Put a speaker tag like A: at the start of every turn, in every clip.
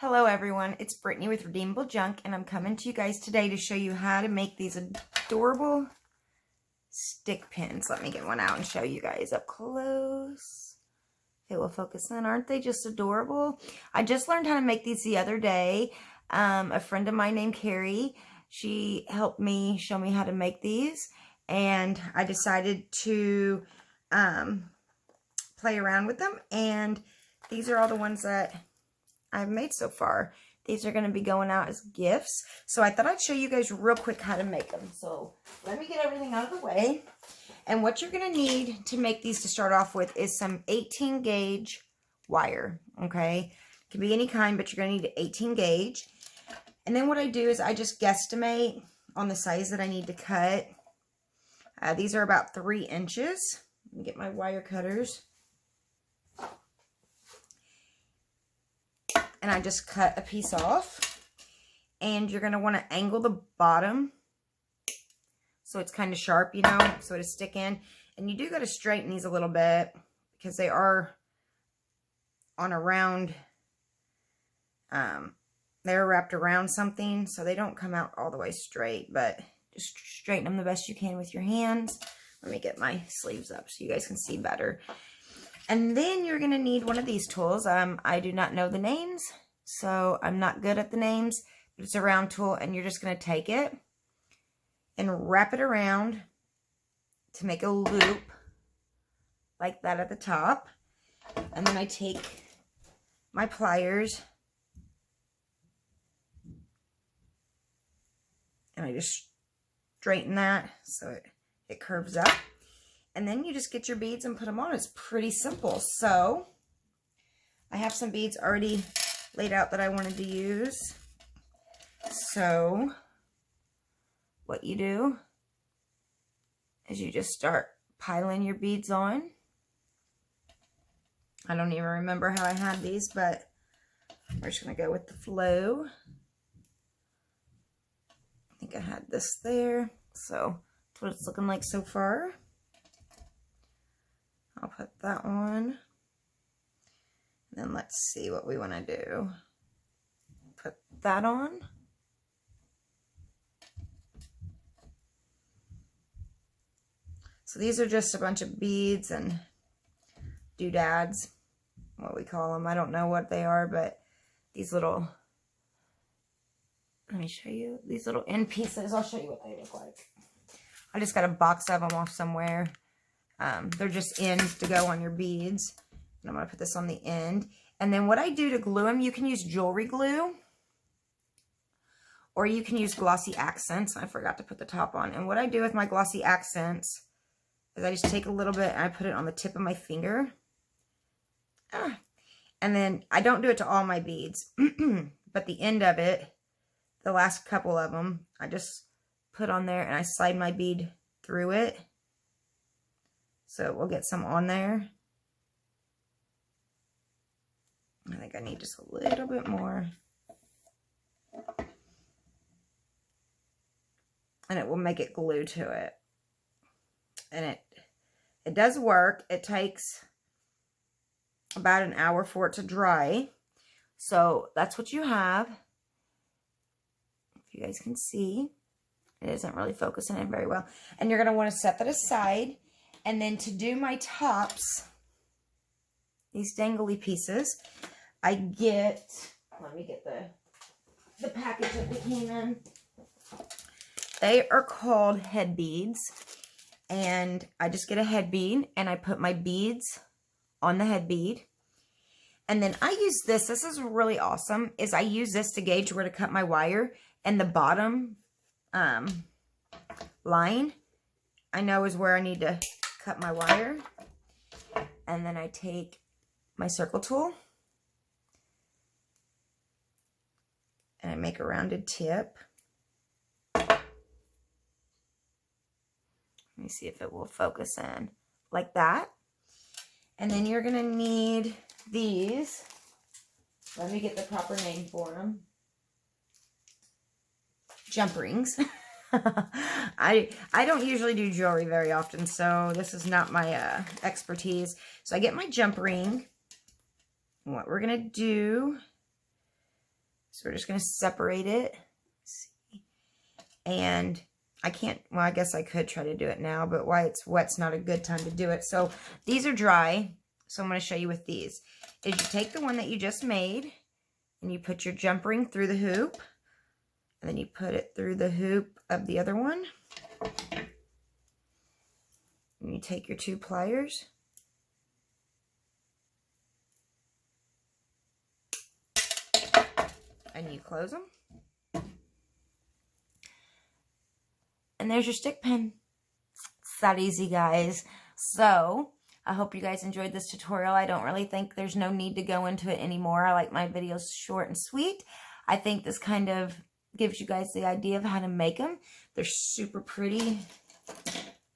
A: Hello everyone, it's Brittany with Redeemable Junk, and I'm coming to you guys today to show you how to make these adorable stick pins. Let me get one out and show you guys up close. It will focus in. Aren't they just adorable? I just learned how to make these the other day. A friend of mine named Carrie, she helped me show me how to make these, and I decided to play around with them, and these are all the ones that I've made so far. These are going to be going out as gifts. So I thought I'd show you guys real quick how to make them. So let me get everything out of the way. And what you're going to need to make these to start off with is some 18 gauge wire. Okay. It can be any kind, but you're going to need 18 gauge. And then what I do is I just guesstimate on the size that I need to cut. These are about 3 inches. Let me get my wire cutters. And I just cut a piece off, and you're going to want to angle the bottom so it's kind of sharp, you know, so it'll stick in. And you do got to straighten these a little bit because they are on a round, they're wrapped around something, so they don't come out all the way straight, but just straighten them the best you can with your hands. Let me get my sleeves up so you guys can see better. And then you're going to need one of these tools. I do not know the names, so I'm not good at the names. But it's a round tool, and you're just going to take it and wrap it around to make a loop like that at the top. And then I take my pliers and I just straighten that so it curves up. And then you just get your beads and put them on. It's pretty simple. So I have some beads already laid out that I wanted to use. So what you do is you just start piling your beads on. I don't even remember how I had these, but we're just going to go with the flow. I think I had this there. So that's what it's looking like so far. I'll put that on. And then let's see what we want to do. Put that on. So these are just a bunch of beads and doodads, what we call them. I don't know what they are, but these little, let me show you, these little end pieces. I'll show you what they look like. I just got a box of them off somewhere. They're just ends to go on your beads. And I'm going to put this on the end. And then what I do to glue them, you can use jewelry glue. Or you can use glossy accents. I forgot to put the top on. And what I do with my glossy accents is I just take a little bit and I put it on the tip of my finger. And then I don't do it to all my beads. But the end of it, the last couple of them, I just put on there and I slide my bead through it. So we'll get some on there. I think I need just a little bit more. And it will make it glue to it. And it does work. It takes about an hour for it to dry. So that's what you have. If you guys can see, it isn't really focusing in very well. And you're going to want to set that aside. And then to do my tops, these dangly pieces, I get, let me get the package that they came in. They are called head beads. And I just get a head bead and I put my beads on the head bead. And then I use this. This is really awesome. Is I use this to gauge where to cut my wire. And the bottom line, I know is where I need to cut my wire. And then I take my circle tool and I make a rounded tip. Let me see if it will focus in like that. And then you're going to need these. Let me get the proper name for them. Jump rings. I don't usually do jewelry very often, so this is not my expertise. So I get my jump ring. And what we're going to do So we're just going to separate it. And I can't, well, I guess I could try to do it now, but while it's wet's not a good time to do it. So these are dry. So I'm going to show you with these. Is you take the one that you just made and you put your jump ring through the hoop. And then you put it through the hoop of the other one. And you take your 2 pliers. And you close them. And there's your stick pin. It's that easy, guys. So I hope you guys enjoyed this tutorial. I don't really think there's no need to go into it anymore. I like my videos short and sweet. I think this kind of gives you guys the idea of how to make them. They're super pretty.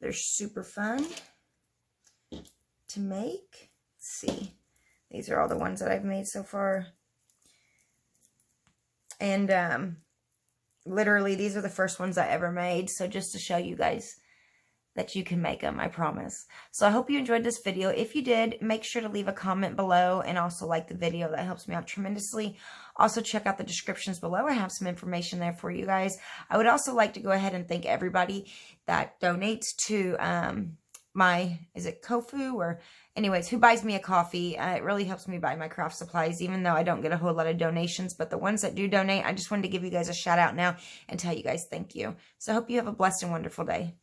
A: They're super fun to make. Let's see. These are all the ones that I've made so far. And literally, these are the first ones I ever made. So just to show you guys that you can make them, I promise. So I hope you enjoyed this video. If you did, make sure to leave a comment below and also like the video. That helps me out tremendously. Also, check out the descriptions below. I have some information there for you guys. I would also like to go ahead and thank everybody that donates to is it Kofu, or anyways, who buys me a coffee. It really helps me buy my craft supplies, even though I don't get a whole lot of donations. But the ones that do donate, I just wanted to give you guys a shout out now and tell you guys thank you. So I hope you have a blessed and wonderful day.